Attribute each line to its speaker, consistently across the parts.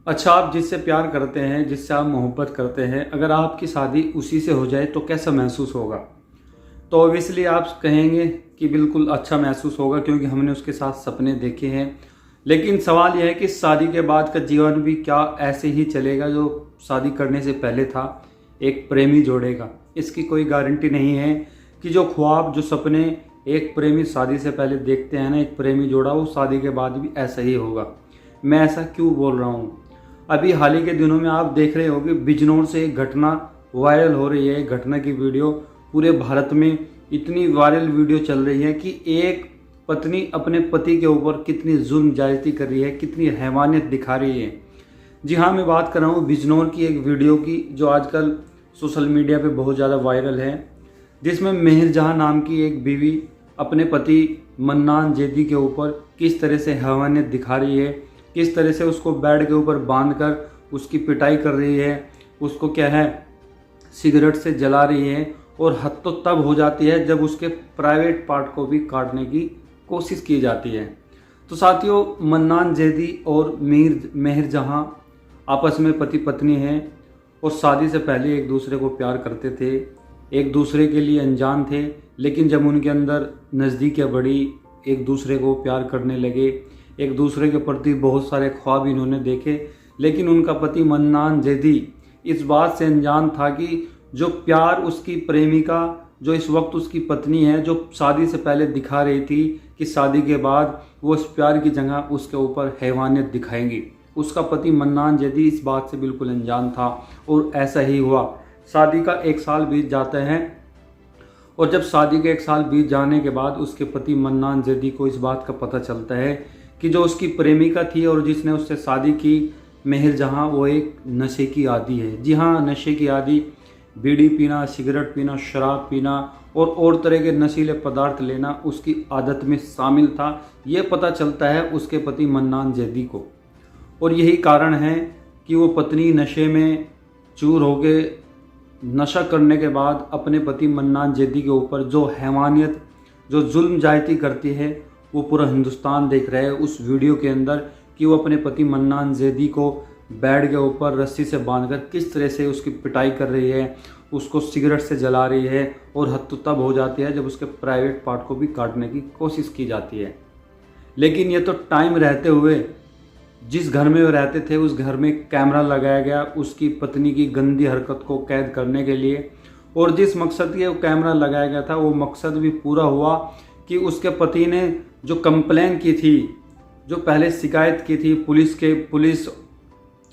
Speaker 1: अच्छा, आप जिससे प्यार करते हैं, जिससे आप मोहब्बत करते हैं, अगर आपकी शादी उसी से हो जाए तो कैसा महसूस होगा? तो ऑब्वियसली आप कहेंगे कि बिल्कुल अच्छा महसूस होगा, क्योंकि हमने उसके साथ सपने देखे हैं। लेकिन सवाल यह है कि शादी के बाद का जीवन भी क्या ऐसे ही चलेगा जो शादी करने से पहले था? एक प्रेमी जोड़ेगा, इसकी कोई गारंटी नहीं है कि जो ख्वाब, जो सपने एक प्रेमी शादी से पहले देखते हैं ना, एक प्रेमी जोड़ा, वो शादी के बाद भी ऐसा ही होगा। मैं ऐसा क्यों बोल रहा हूँ? अभी हाल ही के दिनों में आप देख रहे हो कि बिजनौर से एक घटना वायरल हो रही है। घटना की वीडियो पूरे भारत में इतनी वायरल वीडियो चल रही है कि एक पत्नी अपने पति के ऊपर कितनी जुल्म ज्यादती कर रही है, कितनी हैवानियत दिखा रही है। जी हाँ, मैं बात कर रहा हूँ बिजनौर की एक वीडियो की, जो आजकल सोशल मीडिया पे बहुत ज़्यादा वायरल है, जिसमें मेहर जहाँ नाम की एक बीवी अपने पति मन्नान जैदी के ऊपर किस तरह से हैवानियत दिखा रही है, किस तरह से उसको बेड के ऊपर बांधकर उसकी पिटाई कर रही है, उसको क्या है सिगरेट से जला रही है। और हद तो तब हो जाती है जब उसके प्राइवेट पार्ट को भी काटने की कोशिश की जाती है। तो साथियों, मन्नान जैदी और मेहर जहाँ आपस में पति पत्नी हैं और शादी से पहले एक दूसरे को प्यार करते थे, एक दूसरे के लिए अनजान थे। लेकिन जब उनके अंदर नज़दीकियाँ बढ़ी, एक दूसरे को प्यार करने लगे, एक दूसरे के प्रति बहुत सारे ख्वाब इन्होंने देखे, लेकिन उनका पति मन्नान जैदी इस बात से अनजान था कि जो प्यार उसकी प्रेमिका, जो इस वक्त उसकी पत्नी है, जो शादी से पहले दिखा रही थी कि शादी के बाद वो इस प्यार की जगह उसके ऊपर हैवानियत दिखाएंगी, उसका पति मन्नान जैदी इस बात से बिल्कुल अनजान था। और ऐसा ही हुआ। शादी का 1 साल बीत जाता है और जब शादी के 1 साल बीत जाने के बाद उसके पति मन्नान जैदी को इस बात का पता चलता है कि जो उसकी प्रेमिका थी और जिसने उससे शादी की, मेहर जहाँ, वो एक नशे की आदी है। जी हाँ, नशे की आदी। बीड़ी पीना, सिगरेट पीना, शराब पीना और तरह के नशीले पदार्थ लेना उसकी आदत में शामिल था। ये पता चलता है उसके पति मन्नान जैदी को। और यही कारण है कि वो पत्नी नशे में चूर हो गए, नशा करने के बाद अपने पति मन्नान जैदी के ऊपर जो हैवानियत, जो जुल्म ज्यादती करती है, वो पूरा हिंदुस्तान देख रहा है उस वीडियो के अंदर कि वो अपने पति मन्नान जैदी को बेड के ऊपर रस्सी से बांधकर किस तरह से उसकी पिटाई कर रही है, उसको सिगरेट से जला रही है। और हद तो तब हो जाती है जब उसके प्राइवेट पार्ट को भी काटने की कोशिश की जाती है। लेकिन ये तो टाइम रहते हुए, जिस घर में वो रहते थे उस घर में कैमरा लगाया गया उसकी पत्नी की गंदी हरकत को कैद करने के लिए। और जिस मकसद के वो कैमरा लगाया गया था, वो मकसद भी पूरा हुआ कि उसके पति ने जो कंप्लेन की थी, जो पहले शिकायत की थी पुलिस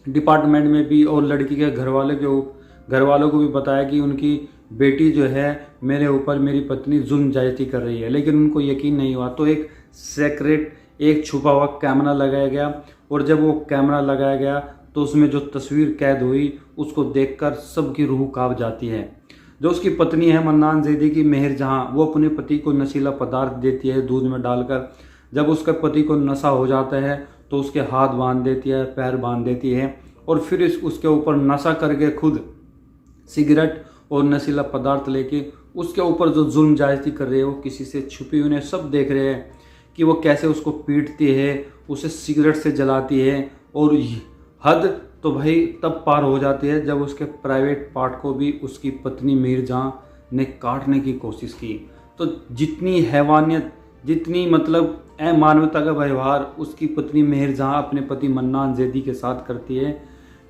Speaker 1: डिपार्टमेंट में भी, और लड़की के घर वालों को भी बताया कि उनकी बेटी जो है मेरे ऊपर, मेरी पत्नी जुल्म ज्यादती कर रही है, लेकिन उनको यकीन नहीं हुआ। तो एक सेक्रेट, एक छुपा हुआ कैमरा लगाया गया। और जब वो कैमरा लगाया गया तो उसमें जो तस्वीर कैद हुई, उसको देखकर सबकी रूह कांप जाती है। जो उसकी पत्नी है मन्नान जैदी की, मेहर जहाँ, वो अपने पति को नशीला पदार्थ देती है दूध में डालकर। जब उसके पति को नशा हो जाता है तो उसके हाथ बांध देती है, पैर बांध देती है, और फिर उसके ऊपर नशा करके खुद सिगरेट और नशीला पदार्थ लेके उसके ऊपर जो जुल्म ज्यादती कर रहे हैं, वो किसी से छुपी हुई नहीं, सब देख रहे हैं कि वो कैसे उसको पीटती है, उसे सिगरेट से जलाती है। और हद तो भाई तब पार हो जाती है जब उसके प्राइवेट पार्ट को भी उसकी पत्नी मेहर जहाँ ने काटने की कोशिश की। तो जितनी हैवानियत, जितनी मतलब अमानवता का व्यवहार उसकी पत्नी मेहर जहाँ अपने पति मन्नान जैदी के साथ करती है,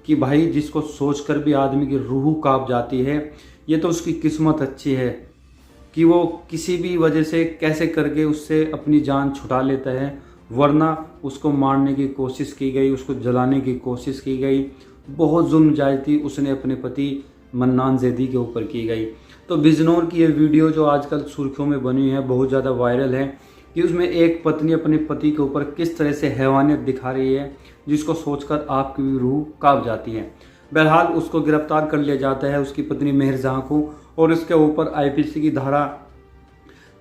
Speaker 1: कि भाई जिसको सोचकर भी आदमी की रूह कांप जाती है। ये तो उसकी किस्मत अच्छी है कि वो किसी भी वजह से कैसे करके उससे अपनी जान छुटा लेता है, वरना उसको मारने की कोशिश की गई, उसको जलाने की कोशिश की गई, बहुत जुल्म ज्यादती उसने अपने पति मन्नान जैदी के ऊपर की गई। तो बिजनौर की ये वीडियो जो आजकल सुर्खियों में बनी है, बहुत ज़्यादा वायरल है, कि उसमें एक पत्नी अपने पति के ऊपर किस तरह से हैवानियत दिखा रही है, जिसको सोचकर आपकी भी रूह कांप जाती है। बहरहाल उसको गिरफ्तार कर लिया जाता है, उसकी पत्नी मेहर जहाँ को, और इसके ऊपर आईपीसी की धारा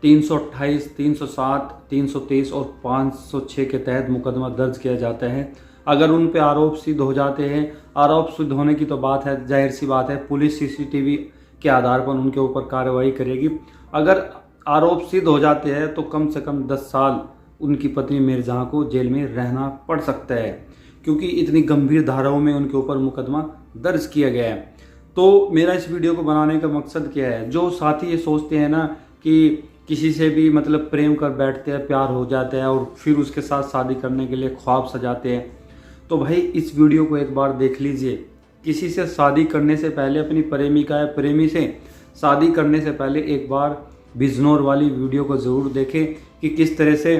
Speaker 1: 328, 307, 323 और 506 के तहत मुकदमा दर्ज किया जाता है। अगर उन पे आरोप सिद्ध हो जाते हैं, आरोप सिद्ध होने की तो बात है, जाहिर सी बात है, पुलिस सीसीटीवी के आधार पर उनके ऊपर कार्रवाई करेगी। अगर आरोप सिद्ध हो जाते हैं तो कम से कम 10 साल उनकी पत्नी मेहर जहाँ को जेल में रहना पड़ सकता है, क्योंकि इतनी गंभीर धाराओं में उनके ऊपर मुकदमा दर्ज किया गया है। तो मेरा इस वीडियो को बनाने का मकसद क्या है, जो साथी ये सोचते हैं ना कि किसी से भी मतलब प्रेम कर बैठते हैं, प्यार हो जाता है और फिर उसके साथ शादी करने के लिए ख्वाब सजाते हैं, तो भाई इस वीडियो को एक बार देख लीजिए। किसी से शादी करने से पहले, अपनी प्रेमिका या प्रेमी से शादी करने से पहले एक बार बिजनौर वाली वीडियो को ज़रूर देखें कि किस तरह से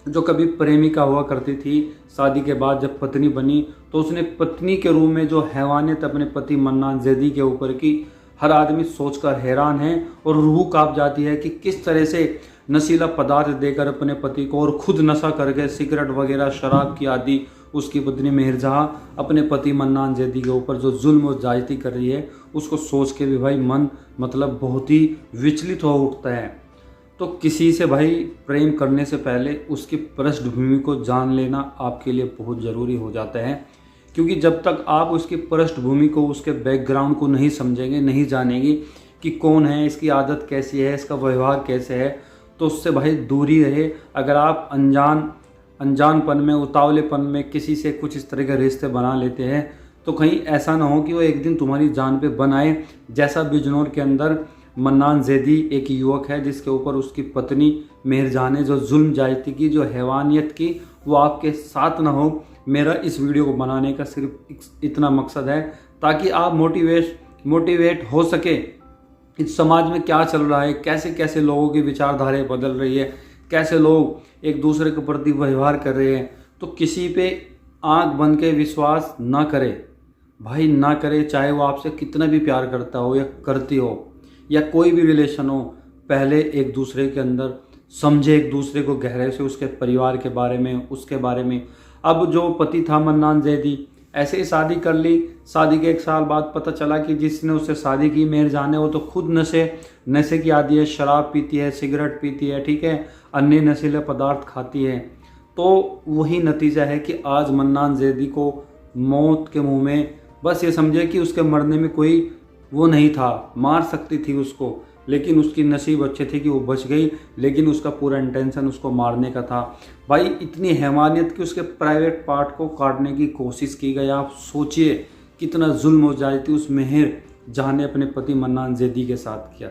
Speaker 1: जो कभी प्रेमिका हुआ करती थी, शादी के बाद जब पत्नी बनी तो उसने पत्नी के रूप में जो हैवानियत अपने पति मन्नान जैदी के ऊपर की, हर आदमी सोचकर हैरान है और रूह कांप जाती है कि किस तरह से नशीला पदार्थ देकर अपने पति को और खुद नशा करके सिगरेट वगैरह शराब की आदि उसकी पत्नी मेहर जहां अपने पति मन्नान जैदी के ऊपर जो जुल्म और ज्यादती कर रही है, उसको सोच के भी भाई मन मतलब बहुत ही विचलित हो उठता है। तो किसी से भाई प्रेम करने से पहले उसकी पृष्ठभूमि को जान लेना आपके लिए बहुत ज़रूरी हो जाता है, क्योंकि जब तक आप उसकी पृष्ठभूमि को, उसके बैकग्राउंड को नहीं समझेंगे, नहीं जानेंगे कि कौन है, इसकी आदत कैसी है, इसका व्यवहार कैसे है, तो उससे भाई दूरी रहे। अगर आप अनजानपन में, उतावलेपन में किसी से कुछ इस तरह के रिश्ते बना लेते हैं तो कहीं ऐसा ना हो कि वो एक दिन तुम्हारी जान पे बन आए, जैसा बिजनौर के अंदर मन्नान जैदी एक युवक है जिसके ऊपर उसकी पत्नी मेहर जहां ने जो जुल्म ज्यादती की, जो हैवानियत की, वो आपके साथ ना हो। मेरा इस वीडियो को बनाने का सिर्फ इतना मकसद है ताकि आप मोटिवेट हो सके। इस समाज में क्या चल रहा है, कैसे कैसे लोगों की विचारधाराएं बदल रही है, कैसे लोग एक दूसरे के प्रति व्यवहार कर रहे हैं। तो किसी पे आंख बंद के विश्वास ना करे भाई, ना करे, चाहे वो आपसे कितना भी प्यार करता हो या करती हो, या कोई भी रिलेशन हो। पहले एक दूसरे के अंदर समझे एक दूसरे को गहरे से, उसके परिवार के बारे में, उसके बारे में। अब जो पति था मन्नान जैदी, ऐसे ही शादी कर ली, शादी के 1 साल बाद पता चला कि जिसने उससे शादी की मेहर जहां ने, वो तो खुद नशे की आदी है, शराब पीती है, सिगरेट पीती है, ठीक है, अन्य नशीले पदार्थ खाती है। तो वही नतीजा है कि आज मन्नान जैदी को मौत के मुंह में, बस ये समझे कि उसके मरने में कोई वो नहीं था, मार सकती थी उसको, लेकिन उसकी नसीब अच्छी थी कि वो बच गई, लेकिन उसका पूरा इंटेंशन उसको मारने का था। भाई इतनी हैवानियत की उसके प्राइवेट पार्ट को काटने की कोशिश की गई। आप सोचिए कितना जुल्म हो जाती उस मेहर जहां ने अपने पति मन्नान जैदी के साथ किया।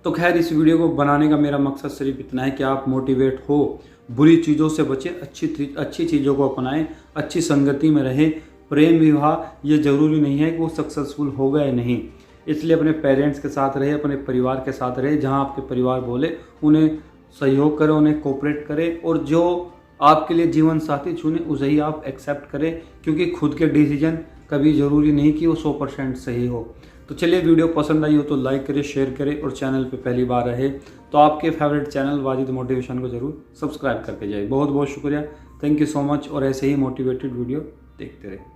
Speaker 1: तो खैर, इस वीडियो को बनाने का मेरा मकसद सिर्फ इतना है कि आप मोटिवेट हो, बुरी चीज़ों से बचें, अच्छी चीज़ों को अपनाएं, अच्छी संगति में रहें। प्रेम विवाह ये ज़रूरी नहीं है कि वो सक्सेसफुल होगा या नहीं, इसलिए अपने पेरेंट्स के साथ रहे, अपने परिवार के साथ रहे। जहां आपके परिवार बोले उन्हें सहयोग करें, उन्हें कोऑपरेट करें, और जो आपके लिए जीवन साथी चुने उसे ही आप एक्सेप्ट करें, क्योंकि खुद के डिसीजन कभी ज़रूरी नहीं कि वो 100% सही हो। तो चलिए, वीडियो पसंद आई हो तो लाइक करें, शेयर करें, और चैनल पे पहली बार रहे तो आपके फेवरेट चैनल वाजिद मोटिवेशन को ज़रूर सब्सक्राइब करके जाइए। बहुत बहुत शुक्रिया, थैंक यू सो मच, और ऐसे ही मोटिवेटेड वीडियो देखते रहे।